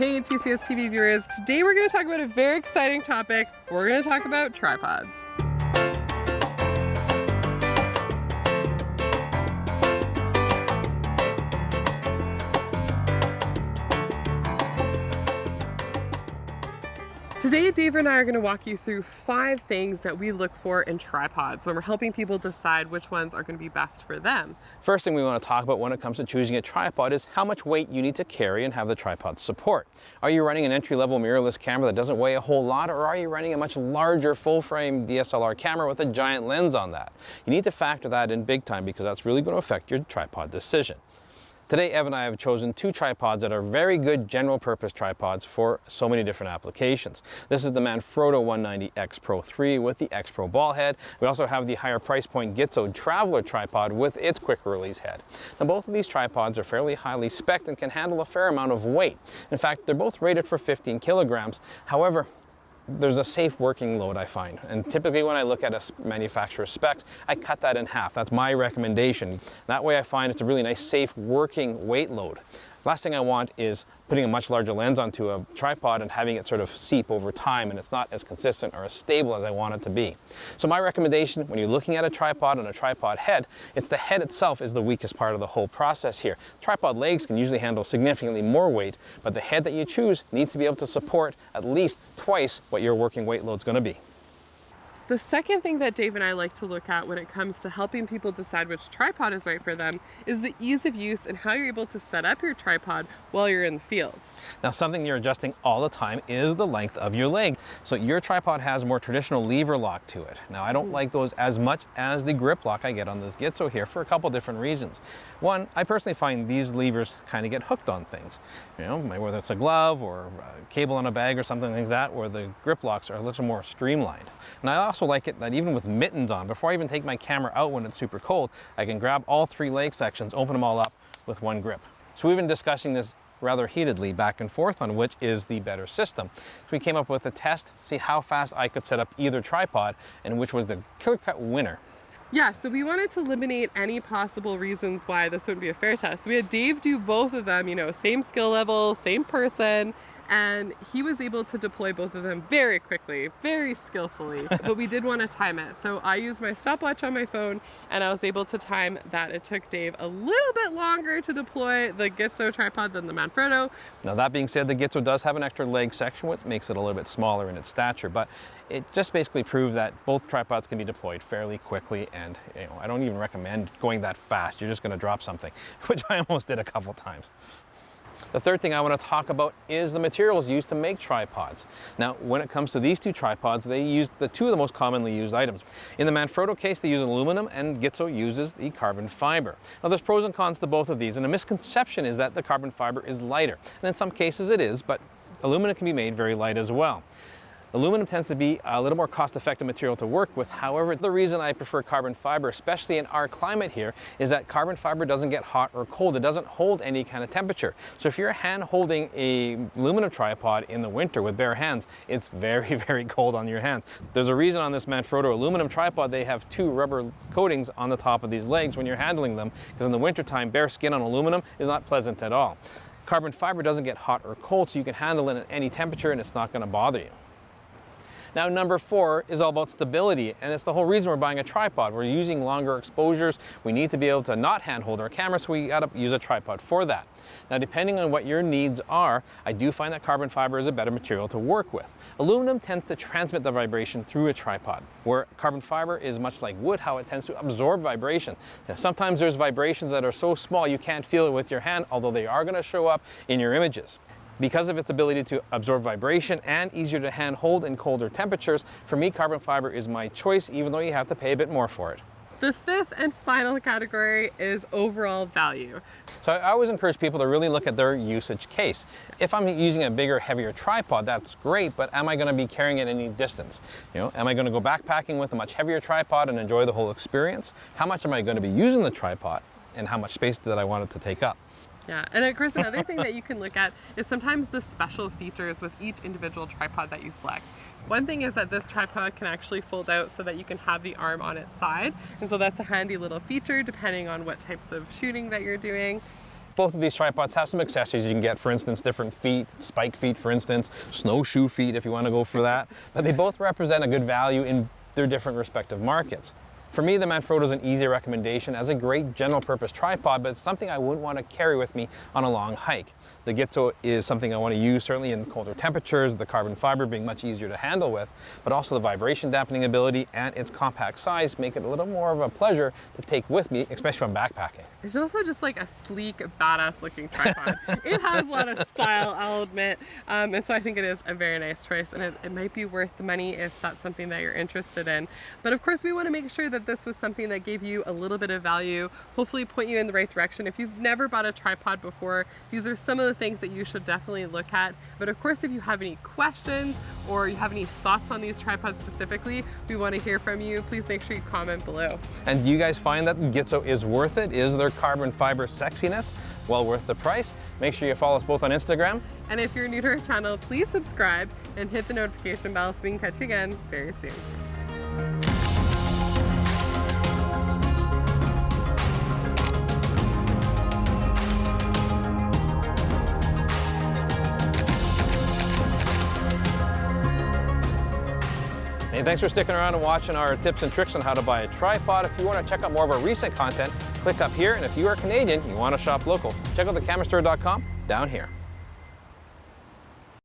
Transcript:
Hey TCS TV viewers, today we're going to talk about a very exciting topic. We're going to talk about tripods. Today, Dave and I are going to walk you through 5 things that we look for in tripods when we're helping people decide which ones are going to be best for them. First thing we want to talk about when it comes to choosing a tripod is how much weight you need to carry and have the tripod support. Are you running an entry-level mirrorless camera that doesn't weigh a whole lot, or are you running a much larger full-frame DSLR camera with a giant lens on that? You need to factor that in big time because that's really going to affect your tripod decision. Today, Ev and I have chosen 2 tripods that are very good general purpose tripods for so many different applications. This is the Manfrotto 190X Pro 3 with the X Pro ball head. We also have the higher price point Gitzo Traveler tripod with its quick release head. Now both of these tripods are fairly highly spec'd and can handle a fair amount of weight. In fact, they're both rated for 15 kilograms. However, there's a safe working load, I find, and typically when I look at a manufacturer's specs, I cut that in half. That's my recommendation. That way I find it's a really nice safe working weight load. Last thing I want is putting a much larger lens onto a tripod and having it sort of seep over time and it's not as consistent or as stable as I want it to be. So my recommendation when you're looking at a tripod and a tripod head, it's the head itself is the weakest part of the whole process here. Tripod legs can usually handle significantly more weight, but the head that you choose needs to be able to support at least twice what your working weight load is going to be. The second thing that Dave and I like to look at when it comes to helping people decide which tripod is right for them is the ease of use and how you're able to set up your tripod while you're in the field. Now something you're adjusting all the time is the length of your leg. So your tripod has a more traditional lever lock to it. Now I don't like those as much as the grip lock I get on this Gitzo here for a couple different reasons. One, I personally find these levers kind of get hooked on things. You know, whether it's a glove or a cable on a bag or something like that, where the grip locks are a little more streamlined. And I also like it that even with mittens on, before I even take my camera out when it's super cold, I can grab all 3 leg sections, open them all up with one grip. So we've been discussing this rather heatedly back and forth on which is the better system. So we came up with a test, see how fast I could set up either tripod and which was the clear-cut winner. Yeah, so we wanted to eliminate any possible reasons why this wouldn't be a fair test. So we had Dave do both of them, you know, same skill level, same person, and he was able to deploy both of them very quickly, very skillfully, but we did want to time it. So I used my stopwatch on my phone and I was able to time that. It took Dave a little bit longer to deploy the Gitzo tripod than the Manfrotto. Now that being said, the Gitzo does have an extra leg section, which makes it a little bit smaller in its stature, but it just basically proved that both tripods can be deployed fairly quickly, and you know, I don't even recommend going that fast. You're just going to drop something, which I almost did a couple times. The third thing I want to talk about is the materials used to make tripods. Now, when it comes to these 2 tripods, they use the 2 of the most commonly used items. In the Manfrotto case, they use aluminum, and Gitzo uses the carbon fiber. Now, there's pros and cons to both of these, and a misconception is that the carbon fiber is lighter. And in some cases it is, but aluminum can be made very light as well. Aluminum tends to be a little more cost-effective material to work with. However, the reason I prefer carbon fiber, especially in our climate here, is that carbon fiber doesn't get hot or cold. It doesn't hold any kind of temperature. So if you're hand holding a aluminum tripod in the winter with bare hands, it's very, very cold on your hands. There's a reason on this Manfrotto aluminum tripod they have 2 rubber coatings on the top of these legs when you're handling them, because in the wintertime, bare skin on aluminum is not pleasant at all. Carbon fiber doesn't get hot or cold, so you can handle it at any temperature and it's not going to bother you. Now, number 4 is all about stability, and it's the whole reason we're buying a tripod. We're using longer exposures. We need to be able to not handhold our camera, so we gotta use a tripod for that. Now, depending on what your needs are, I do find that carbon fiber is a better material to work with. Aluminum tends to transmit the vibration through a tripod, where carbon fiber is much like wood, how it tends to absorb vibration. Now, sometimes there's vibrations that are so small you can't feel it with your hand, although they are gonna show up in your images. Because of its ability to absorb vibration and easier to hand hold in colder temperatures, for me carbon fiber is my choice, even though you have to pay a bit more for it. The 5th and final category is overall value. So I always encourage people to really look at their usage case. If I'm using a bigger, heavier tripod, that's great, but am I going to be carrying it any distance? You know, am I going to go backpacking with a much heavier tripod and enjoy the whole experience? How much am I going to be using the tripod, and how much space did I want it to take up? Yeah, and of course another thing that you can look at is sometimes the special features with each individual tripod that you select. One thing is that this tripod can actually fold out so that you can have the arm on its side, and so that's a handy little feature depending on what types of shooting that you're doing. Both of these tripods have some accessories you can get, for instance, different feet, spike feet, for instance, snowshoe feet if you want to go for that. But they both represent a good value in their different respective markets. For me, the Manfrotto is an easy recommendation as a great general purpose tripod, but it's something I wouldn't want to carry with me on a long hike. The Gitzo is something I want to use certainly in colder temperatures, the carbon fiber being much easier to handle with, but also the vibration dampening ability and its compact size make it a little more of a pleasure to take with me, especially when backpacking. It's also just like a sleek, badass looking tripod. It has a lot of style, I'll admit, and so I think it is a very nice choice, and it might be worth the money if that's something that you're interested in. But of course, we want to make sure that this was something that gave you a little bit of value, hopefully point you in the right direction. If you've never bought a tripod before, these are some of the things that you should definitely look at. But of course, if you have any questions or you have any thoughts on these tripods specifically, we want to hear from you. Please make sure you comment below. And do you guys find that the Gitzo is worth it? Is their carbon fiber sexiness well worth the price? Make sure you follow us both on Instagram. And if you're new to our channel, please subscribe and hit the notification bell so we can catch you again very soon. Hey, thanks for sticking around and watching our tips and tricks on how to buy a tripod. If you want to check out more of our recent content, click up here. And if you are Canadian, you want to shop local, check out thecamerastore.com down here.